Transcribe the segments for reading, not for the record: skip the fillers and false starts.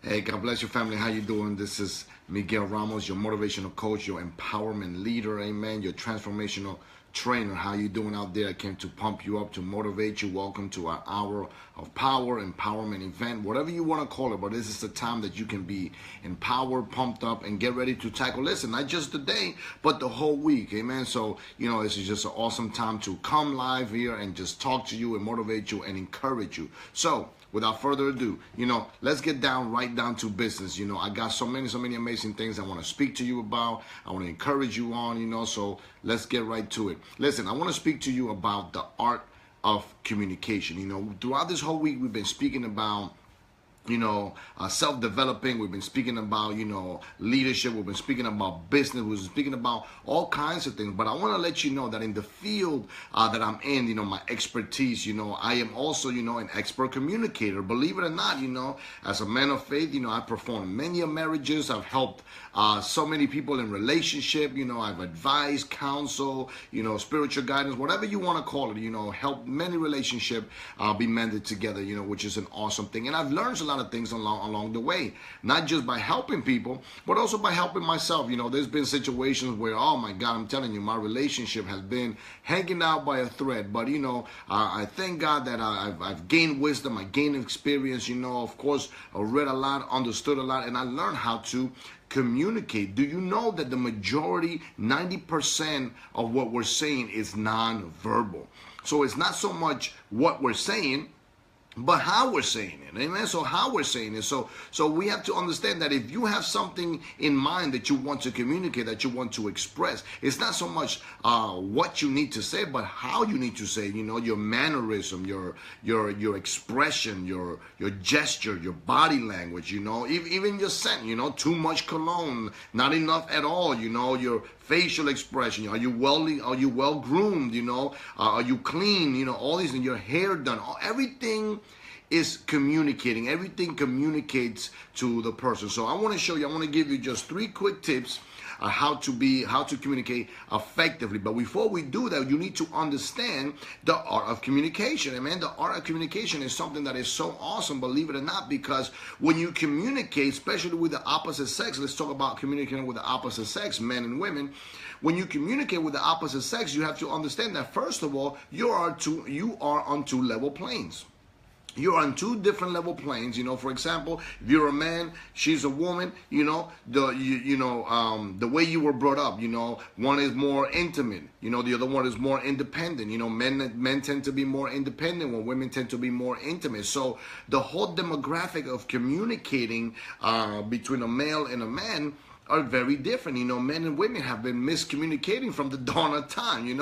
Hey, God bless your family. How you doing? This is Miguel Ramos, your motivational coach, your empowerment leader, amen, your transformational trainer. How you doing out there? I came to pump you up, to motivate you. Welcome to our hour of power, empowerment event, whatever you want to call it, but this is the time that you can be empowered, pumped up, and get ready to tackle, listen, not just the day, but the whole week, amen. So, this is just an awesome time to come live here and just talk to you and motivate you and encourage you. So, without further ado, let's get right down to business. I got so many amazing things I want to speak to you about. I want to encourage you on, so let's get right to it. Listen, I want to speak to you about the art of communication. Throughout this whole week, we've been speaking about self-developing. We've been speaking about, leadership. We've been speaking about business. We've been speaking about all kinds of things. But I want to let you know that in the field that I'm in, my expertise, I am also, an expert communicator. Believe it or not, as a man of faith, I've performed many marriages. I've helped so many people in relationship. I've advised, counsel, spiritual guidance, whatever you want to call it, help many relationships be mended together, which is an awesome thing. And I've learned a lot of things along the way, not just by helping people, but also by helping myself. There's been situations where, oh my God, I'm telling you, my relationship has been hanging out by a thread. But I thank God that I've gained wisdom, I gained experience. Of course, I read a lot, understood a lot, and I learned how to communicate. Do you know that the majority, 90% of what we're saying is non-verbal? So it's not so much what we're saying, but how we're saying it, amen? So how we're saying it. So we have to understand that if you have something in mind that you want to communicate, that you want to express, it's not so much what you need to say, but how you need to say it. Your mannerism, your expression, your gesture, your body language, even your scent, too much cologne, not enough at all, your facial expression. Are you well groomed? Are you clean? All these, and your hair done. Everything is communicating. Everything communicates to the person. So I want to give you just 3 quick tips how to communicate effectively. But before we do that, you need to understand the art of communication. Amen. The art of communication is something that is so awesome, believe it or not, because when you communicate, especially with the opposite sex, let's talk about communicating with the opposite sex, men and women. When you communicate with the opposite sex, you have to understand that, first of all, you are on 2 level planes. You're on 2 different level planes. For example, if you're a man, she's a woman. The way you were brought up. One is more intimate. The other one is more independent. Men tend to be more independent, while women tend to be more intimate. So the whole demographic of communicating between a male and a man are very different. Men and women have been miscommunicating from the dawn of time. You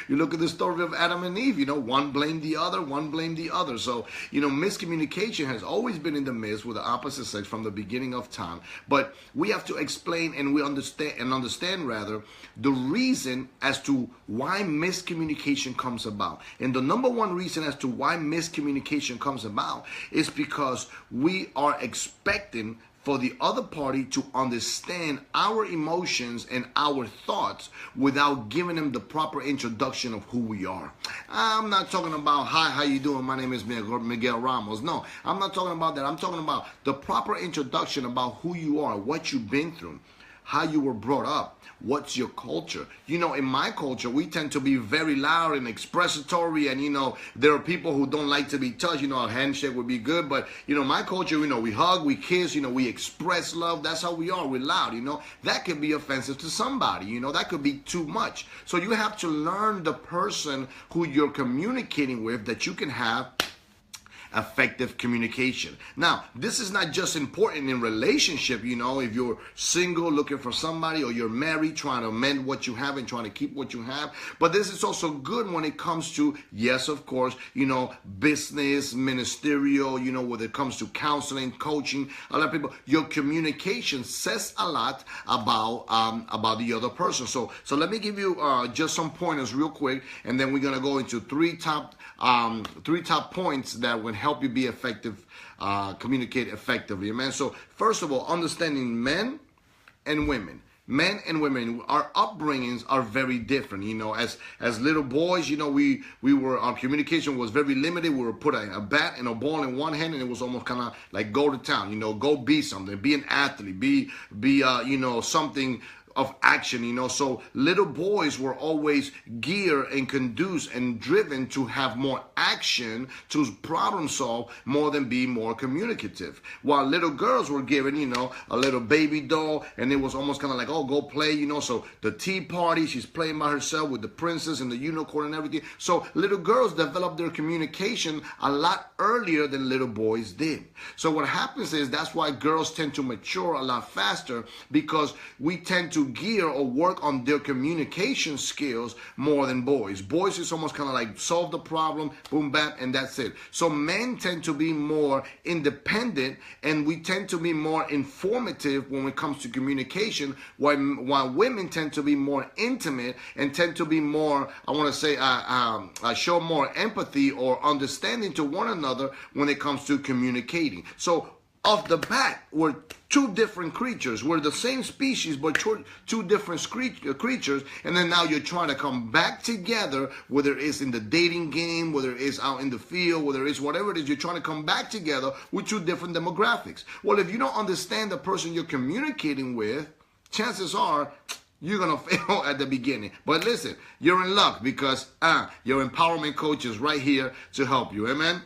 look at the story of Adam and Eve, one blamed the other, one blamed the other. So, miscommunication has always been in the midst with the opposite sex from the beginning of time. But we have to explain and understand the reason as to why miscommunication comes about. And the number one reason as to why miscommunication comes about is because we are expecting for the other party to understand our emotions and our thoughts without giving them the proper introduction of who we are. I'm not talking about, hi, how you doing? My name is Miguel Ramos. No, I'm not talking about that. I'm talking about the proper introduction about who you are, what you've been through, how you were brought up, what's your culture. In my culture, we tend to be very loud and expressatory, and there are people who don't like to be touched. A handshake would be good, but my culture, we hug, we kiss, we express love. That's how we are. We're loud. That could be offensive to somebody. That could be too much. So you have to learn the person who you're communicating with, that you can have effective communication. Now, this is not just important in relationship, if you're single looking for somebody, or you're married trying to mend what you have and trying to keep what you have, but this is also good when it comes to, yes, of course, business, ministerial, when it comes to counseling, coaching. A lot of people, your communication says a lot about the other person. So let me give you just some pointers real quick, and then we're going to go into 3 top points that will help you be effective, communicate effectively. Amen. So first of all, understanding men and women. men and women, our upbringings are very different. As little boys, our communication was very limited. We were put a bat and a ball in one hand, and it was almost kind of like go to town. Go be something, be an athlete, be something of action. So little boys were always geared and conduced and driven to have more action, to problem solve, more than be more communicative. While little girls were given, a little baby doll, and it was almost kind of like, oh, go play, so the tea party, she's playing by herself with the princess and the unicorn and everything. So little girls developed their communication a lot earlier than little boys did. So what happens is that's why girls tend to mature a lot faster, because we tend to gear or work on their communication skills more than boys. Boys is almost kind of like solve the problem, boom, bap, and that's it. So men tend to be more independent, and we tend to be more informative when it comes to communication, while women tend to be more intimate and tend to be more, I want to say, show more empathy or understanding to one another when it comes to communicating. So off the bat, we're two different creatures. We're the same species, but two different creatures. And then now you're trying to come back together, whether it's in the dating game, whether it's out in the field, whether it's whatever it is, you're trying to come back together with two different demographics. Well, if you don't understand the person you're communicating with, chances are you're going to fail at the beginning. But listen, you're in luck, because your empowerment coach is right here to help you. Amen?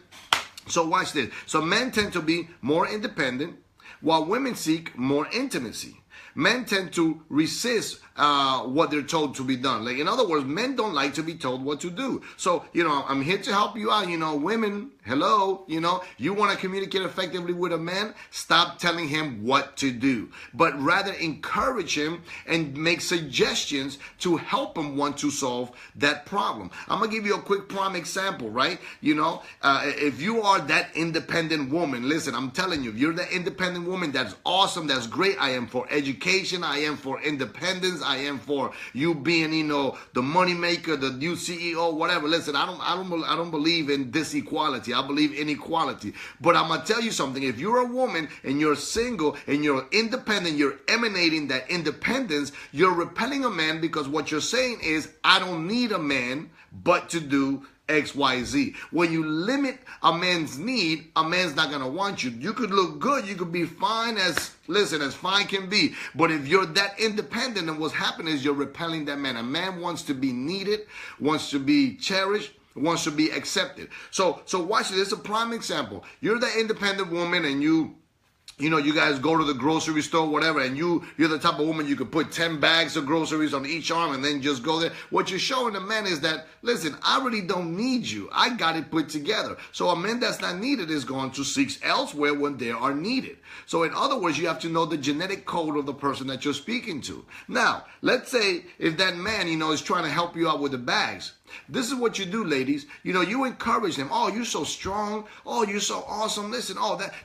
So watch this. So men tend to be more independent, while women seek more intimacy. Men tend to resist what they're told to be done. Like, in other words, men don't like to be told what to do. So, I'm here to help you out. Women, hello, you want to communicate effectively with a man, stop telling him what to do, but rather encourage him and make suggestions to help him want to solve that problem. I'm going to give you a quick prime example, right? If you are that independent woman, listen, I'm telling you, if you're that independent woman, that's awesome, that's great. I am for education, I am for independence, I am for you being, the money maker, the new CEO, whatever. Listen, I don't believe in disequality. I believe in equality. But I'm gonna tell you something. If you're a woman and you're single and you're independent, you're emanating that independence, you're repelling a man, because what you're saying is, I don't need a man but to do XYZ. When you limit a man's need, a man's not going to want you. You could look good, you could be fine as fine can be. But if you're that independent, and what's happening is you're repelling that man. A man wants to be needed, wants to be cherished, wants to be accepted. So watch this. It's a prime example. You're the independent woman, and you guys go to the grocery store, whatever, and you're the type of woman you could put 10 bags of groceries on each arm and then just go there. What you're showing the man is that, listen, I really don't need you. I got it put together. So a man that's not needed is going to seek elsewhere when they are needed. So in other words, you have to know the genetic code of the person that you're speaking to. Now, let's say if that man, is trying to help you out with the bags. This is what you do, ladies. You encourage them. Oh, you're so strong. Oh, you're so awesome. Listen,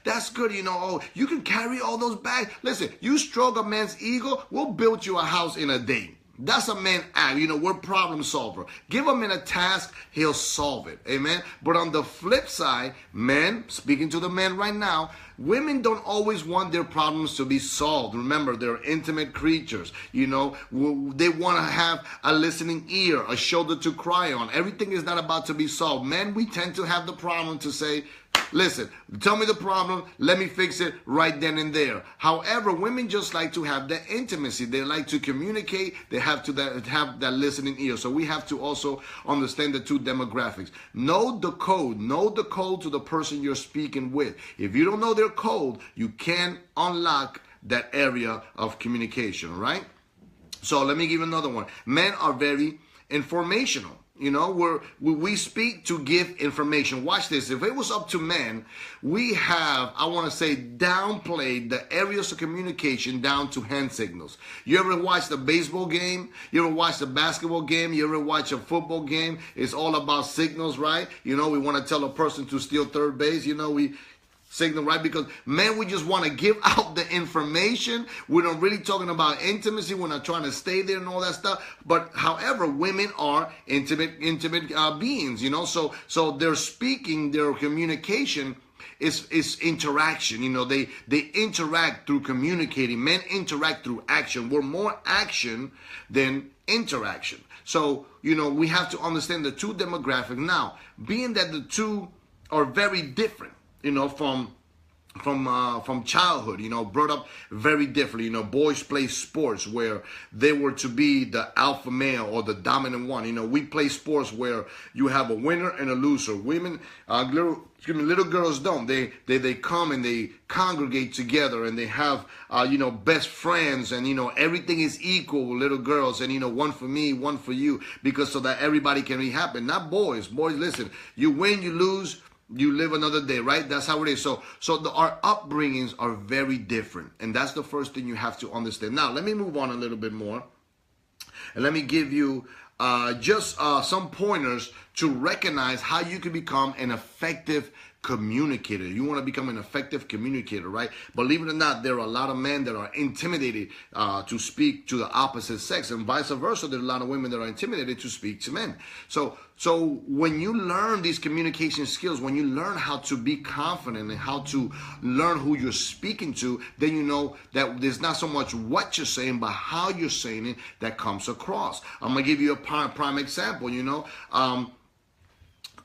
that's good. Oh, you can carry all those bags. Listen, you stroke a man's ego, we'll build you a house in a day. That's a man act. We're problem solver. Give him in a task, he'll solve it. Amen. But on the flip side, men, speaking to the men right now, women don't always want their problems to be solved. Remember, they're intimate creatures. They want to have a listening ear, a shoulder to cry on. Everything is not about to be solved. Men, we tend to have the problem to say, listen, tell me the problem, let me fix it right then and there. However, women just like to have that intimacy. They like to communicate. They have to have that listening ear. So we have to also understand the two demographics. Know the code. Know the code to the person you're speaking with. If you don't know their code, you can't unlock that area of communication, right? So let me give another one. Men are very informational. We speak to give information. Watch this. If it was up to men, we have, I want to say, downplayed the areas of communication down to hand signals. You ever watch the baseball game? You ever watch the basketball game? You ever watch a football game? It's all about signals, right? We want to tell a person to steal third base. We signal, right? Because men, we just want to give out the information. We're not really talking about intimacy. We're not trying to stay there and all that stuff. But however, women are intimate beings, So their speaking, their communication is interaction. You know, they interact through communicating. Men interact through action. We're more action than interaction. So, you know, we have to understand the two demographics. Now, being that the two are very different, you know, from childhood, you know, brought up very differently. You know, boys play sports where they were to be the alpha male or the dominant one. You know, we play sports where you have a winner and a loser. Women, little girls don't. They come and they congregate together and they have, you know, best friends, and, you know, everything is equal with little girls, and, you know, one for me, one for you, because so that everybody can be happy. Not boys. Boys, listen, you win, you lose, you live another day, right? That's how it is. So our upbringings are very different. And that's the first thing you have to understand. Now, let me move on a little bit more. And let me give you just some pointers to recognize how you can become an effective communicator. You want to become an effective communicator, right? Believe it or not, there are a lot of men that are intimidated to speak to the opposite sex, and vice versa. There are a lot of women that are intimidated to speak to men. So when you learn these communication skills, when you learn how to be confident and how to learn who you're speaking to, then you know that there's not so much what you're saying, but how you're saying it that comes across. I'm gonna give you a prime example. You know,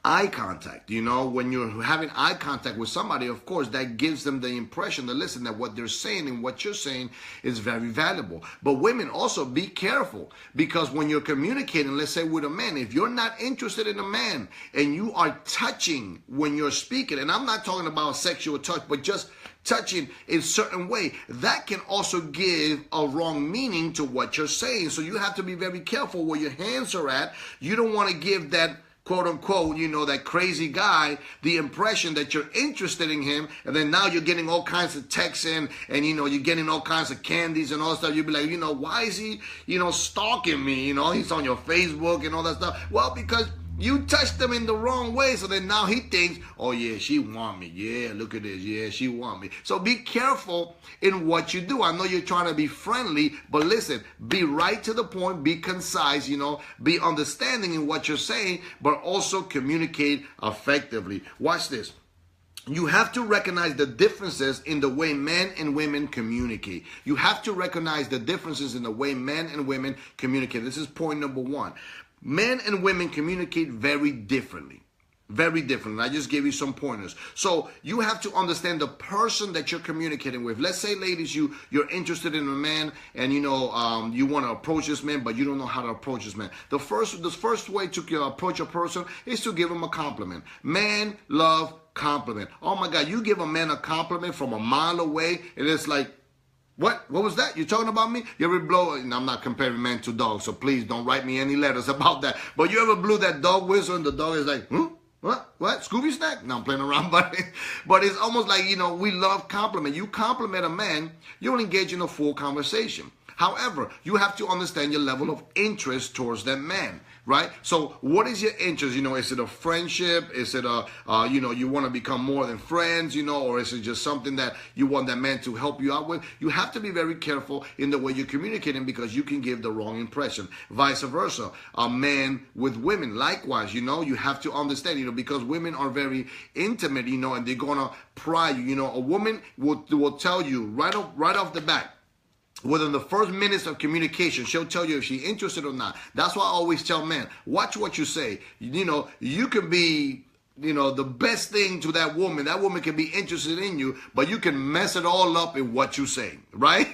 eye contact. You know, when you're having eye contact with somebody, of course, that gives them the impression to listen, that what they're saying and what you're saying is very valuable. But women, also be careful, because when you're communicating, let's say with a man, if you're not interested in a man and you are touching when you're speaking, and I'm not talking about sexual touch, but just touching in a certain way, that can also give a wrong meaning to what you're saying. So you have to be very careful where your hands are at. You don't want to give that, quote unquote, you know, that crazy guy the impression that you're interested in him, and then now you're getting all kinds of texts in, and, you know, you're getting all kinds of candies and all that stuff. You'll be like, you know, why is he, you know, stalking me? You know, he's on your Facebook and all that stuff. Well, because you touched them in the wrong way, so then now he thinks, oh yeah, she want me. Yeah, look at this. Yeah, she want me. So be careful in what you do. I know you're trying to be friendly, but listen, be right to the point, be concise, you know, be understanding in what you're saying, but also communicate effectively. Watch this. You have to recognize the differences in the way men and women communicate. You have to recognize the differences in the way men and women communicate. This is point number one. Men and women communicate very differently. Very different. I just gave you some pointers. So you have to understand the person that you're communicating with. Let's say, ladies, you're interested in a man, and you know you want to approach this man, but you don't know how to approach this man. The first way to approach a person is to give him a compliment. Men love compliment. Oh my God, you give a man a compliment from a mile away, and it's like, what was that? You're talking about me? You ever blow, and I'm not comparing men to dogs, so please don't write me any letters about that. But you ever blew that dog whistle and the dog is like, What? Scooby snack? No, I'm playing around, but it's almost like, you know, we love compliment. You compliment a man, you'll engage in a full conversation. However, you have to understand your level of interest towards that man, right? So what is your interest? You know, is it a friendship? Is it a, you know, you want to become more than friends, you know, or is it just something that you want that man to help you out with? You have to be very careful in the way you're communicating, because you can give the wrong impression. Vice versa, a man with women, likewise, you know, you have to understand, you know, because women are very intimate, you know, and they're going to pry you. You know, a woman will tell you right off the bat, within the first minutes of communication, she'll tell you if she's interested or not. That's why I always tell men, watch what you say. You know, you can be, you know, the best thing to that woman. That woman can be interested in you, but you can mess it all up in what you say, right?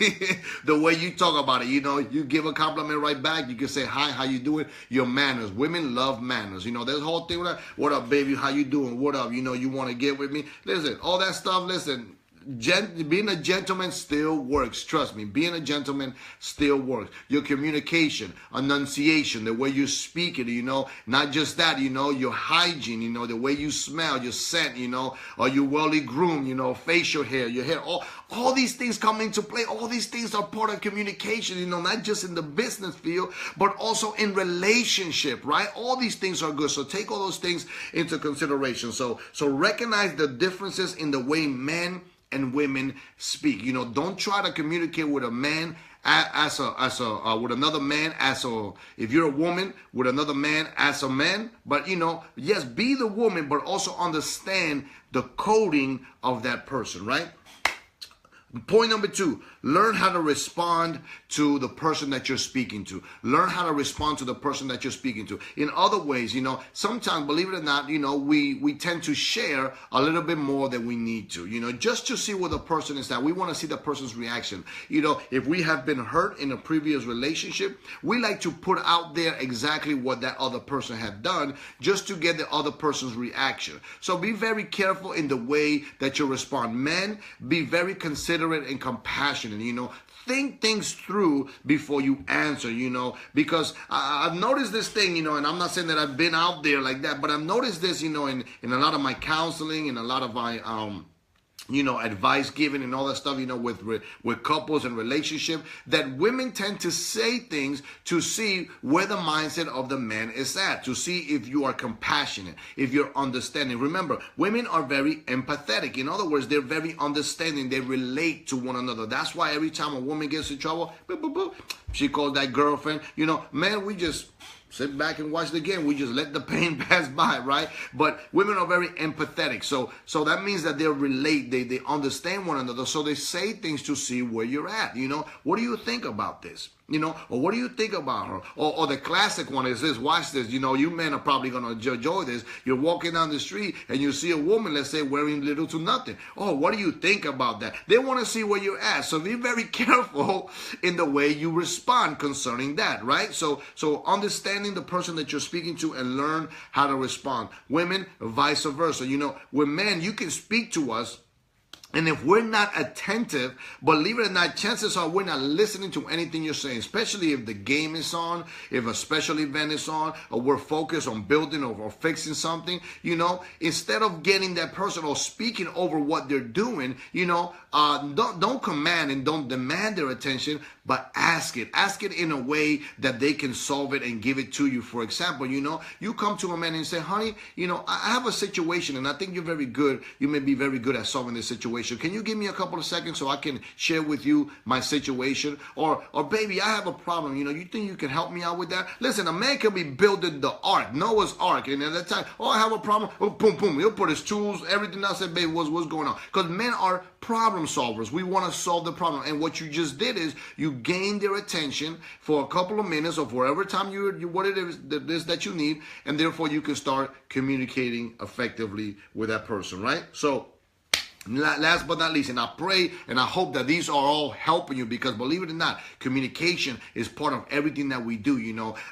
The way you talk about it. You know, you give a compliment right back. You can say, hi, how you doing? Your manners. Women love manners. You know, there's a whole thing with that. What up, baby? How you doing? What up? You know, you want to get with me? Listen, all that stuff, listen. Being a gentleman still works. Trust me, being a gentleman still works. Your communication, enunciation, the way you speak it, you know, not just that, you know, your hygiene, you know, the way you smell, your scent, you know, are you well groomed, you know, facial hair, your hair, all these things come into play. All these things are part of communication, you know, not just in the business field, but also in relationship, right? All these things are good. So take all those things into consideration. So recognize the differences in the way men and women speak. You know, don't try to communicate with a man with another man as a, if you're a woman with another man as a man. But yes, be the woman, but also understand the coding of that person, right? Point number 2, learn how to respond to the person that you're speaking to. Learn how to respond to the person that you're speaking to. In other ways, sometimes, believe it or not, we tend to share a little bit more than we need to, just to see where the person is at. We want to see the person's reaction. If we have been hurt in a previous relationship, we like to put out there exactly what that other person had done just to get the other person's reaction. So be very careful in the way that you respond. Men, be very considerate and compassionate, think things through before you answer, because I've noticed this thing, and I'm not saying that I've been out there like that, but I've noticed this, in a lot of my counseling and a lot of my advice giving and all that stuff, with couples and relationship, that women tend to say things to see where the mindset of the man is at, to see if you are compassionate, if you're understanding. Remember, women are very empathetic. In other words, they're very understanding. They relate to one another. That's why every time a woman gets in trouble, boop, boop, boop, she calls that girlfriend. Man, we just sit back and watch the game. We just let the pain pass by, right? But women are very empathetic. So that means that they relate, they understand one another. So they say things to see where you're at. What do you think about this? Or what do you think about her? Or the classic one is this, watch this, you men are probably going to enjoy this. You're walking down the street and you see a woman, let's say, wearing little to nothing. Oh, what do you think about that? They want to see where you're at. So be very careful in the way you respond concerning that, right? So understanding the person that you're speaking to and learn how to respond. Women, vice versa. With men, you can speak to us, and if we're not attentive, believe it or not, chances are we're not listening to anything you're saying, especially if the game is on, if a special event is on, or we're focused on building or fixing something, instead of getting that person or speaking over what they're doing, don't command and don't demand their attention, but ask it. Ask it in a way that they can solve it and give it to you. For example, you come to a man and say, honey, I have a situation and I think you're very good. You may be very good at solving this situation. Can you give me a couple of seconds so I can share with you my situation? Or baby, I have a problem. You think you can help me out with that? Listen, a man can be building the ark, Noah's ark. And at that time, I have a problem. Oh, boom, boom. He'll put his tools, everything else. Said, baby, what's going on? Because men are problem solvers. We want to solve the problem. And what you just did is you gained their attention for a couple of minutes or for whatever time what it is that you need. And therefore you can start communicating effectively with that person, right? So last but not least, and I pray and I hope that these are all helping you, because believe it or not, communication is part of everything that we do.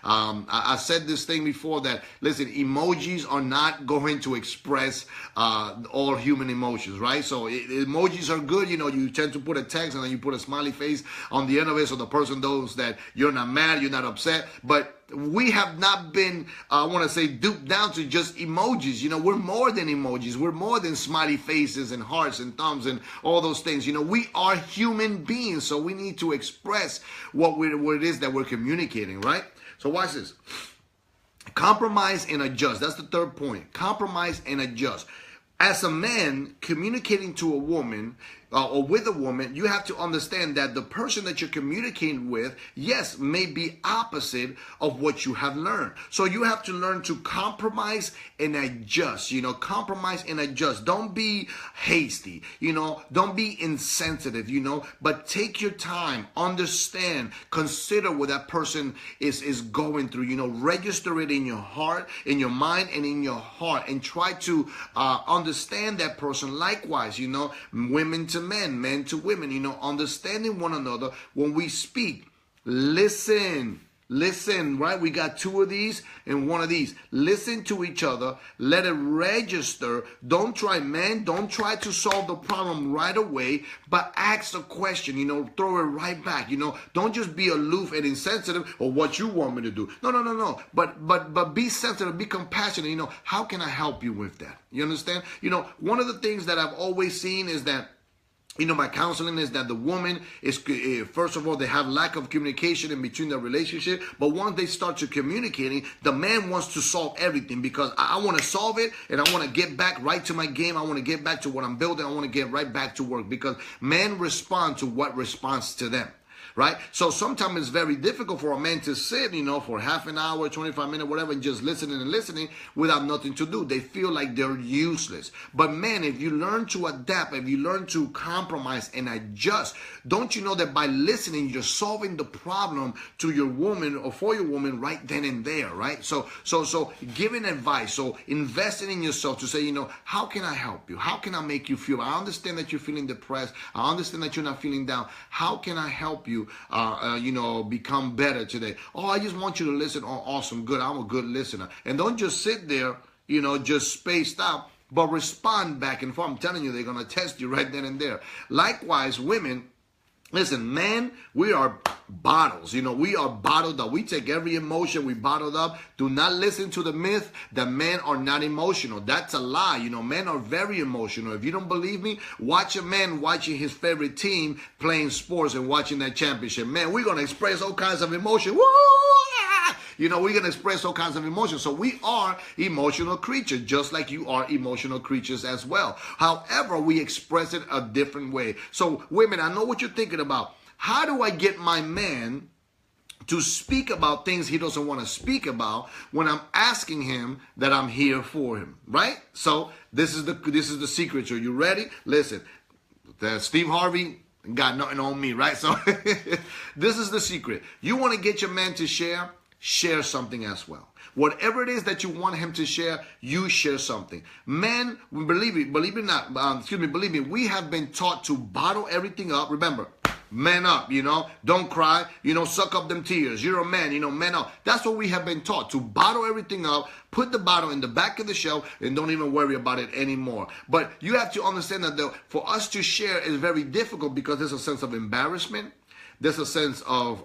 I said this thing before that, listen, emojis are not going to express all human emotions, right? So emojis are good. You tend to put a text and then you put a smiley face on the end of it so the person knows that you're not mad, you're not upset. But we have not been, duped down to just emojis. We're more than emojis. We're more than smiley faces and hearts and thumbs and all those things. We are human beings, so we need to express what it is that we're communicating, right? So watch this. Compromise and adjust. That's the third point. Compromise and adjust. As a man communicating to a woman or with a woman, you have to understand that the person that you're communicating with, yes, may be opposite of what you have learned. So you have to learn to compromise and adjust, compromise and adjust. Don't be hasty, don't be insensitive, but take your time, understand, consider what that person is going through, register it in your heart, in your mind, and in your heart, and try to understand that person. Likewise, women to men to women, understanding one another when we speak. Listen, right? We got two of these and one of these. Listen to each other. Let it register. Don't try to solve the problem right away, but ask the question, throw it right back. Don't just be aloof and insensitive or what you want me to do. No. But be sensitive, be compassionate. How can I help you with that? You understand? One of the things that I've always seen is that my counseling is that the woman is, first of all, they have lack of communication in between their relationship. But once they start to communicating, the man wants to solve everything because I want to solve it and I want to get back right to my game. I want to get back to what I'm building. I want to get right back to work because men respond to what responds to them. right? So sometimes it's very difficult for a man to sit, for half an hour, 25 minutes, whatever, and just listening and listening without nothing to do. They feel like they're useless. But man, if you learn to adapt, if you learn to compromise and adjust, don't you know that by listening, you're solving the problem to your woman or for your woman right then and there, right? So giving advice, so investing in yourself to say, how can I help you? How can I make you feel? I understand that you're feeling depressed. I understand that you're not feeling down. How can I help you, become better today? Oh, I just want you to listen. Oh, awesome. Good. I'm a good listener. And don't just sit there, just spaced out, but respond back and forth. I'm telling you, they're going to test you right then and there. Likewise, women, listen, men, we are bottles. We are bottled up. We take every emotion, we bottled up. Do not listen to the myth that men are not emotional. That's a lie. Men are very emotional. If you don't believe me, watch a man watching his favorite team playing sports and watching that championship. Man, we're going to express all kinds of emotion. Woo! We're going to express all kinds of emotions. So we are emotional creatures, just like you are emotional creatures as well. However, we express it a different way. So women, I know what you're thinking about. How do I get my man to speak about things he doesn't want to speak about when I'm asking him that I'm here for him, right? So this is the secret. So you ready? Listen, Steve Harvey got nothing on me, right? So this is the secret. You want to get your man to share something as well. Whatever it is that you want him to share, you share something. Men, believe me, we have been taught to bottle everything up. Remember, man up, don't cry, suck up them tears. You're a man, man up. That's what we have been taught, to bottle everything up, put the bottle in the back of the shelf, and don't even worry about it anymore. But you have to understand that for us to share is very difficult because there's a sense of embarrassment. There's a sense of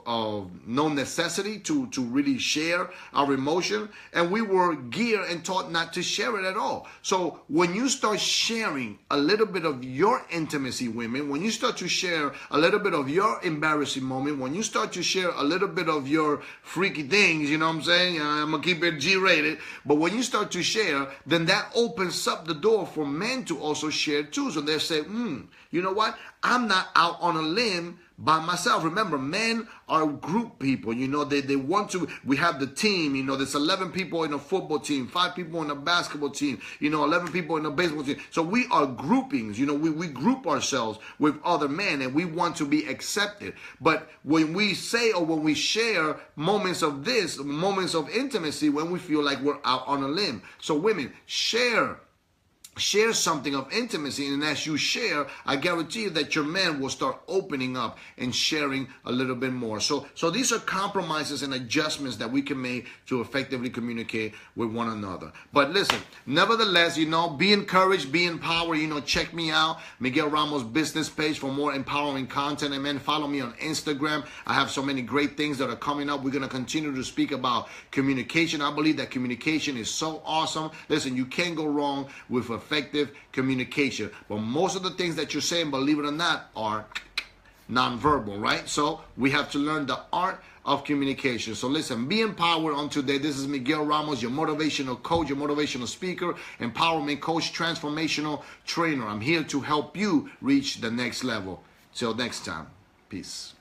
no necessity to really share our emotion. And we were geared and taught not to share it at all. So when you start sharing a little bit of your intimacy, women, when you start to share a little bit of your embarrassing moment, when you start to share a little bit of your freaky things, you know what I'm saying? I'm going to keep it G-rated. But when you start to share, then that opens up the door for men to also share too. So they say, you know what? I'm not out on a limb by myself. Remember, men are group people. They want to. We have the team. There's 11 people in a football team, 5 people in a basketball team. 11 people in a baseball team. So we are groupings. We group ourselves with other men, and we want to be accepted. But when we say or when we share moments of intimacy, when we feel like we're out on a limb. So women, share something of intimacy, and as you share, I guarantee you that your man will start opening up and sharing a little bit more. So these are compromises and adjustments that we can make to effectively communicate with one another. But listen, nevertheless, be encouraged, be empowered. Check me out, Miguel Ramos business page for more empowering content. And man, follow me on Instagram. I have so many great things that are coming up. We're going to continue to speak about communication. I believe that communication is so awesome. Listen, you can't go wrong with effective communication. But most of the things that you're saying, believe it or not, are nonverbal, right? So we have to learn the art of communication. So listen, be empowered on today. This is Miguel Ramos, your motivational coach, your motivational speaker, empowerment coach, transformational trainer. I'm here to help you reach the next level. Till next time, peace.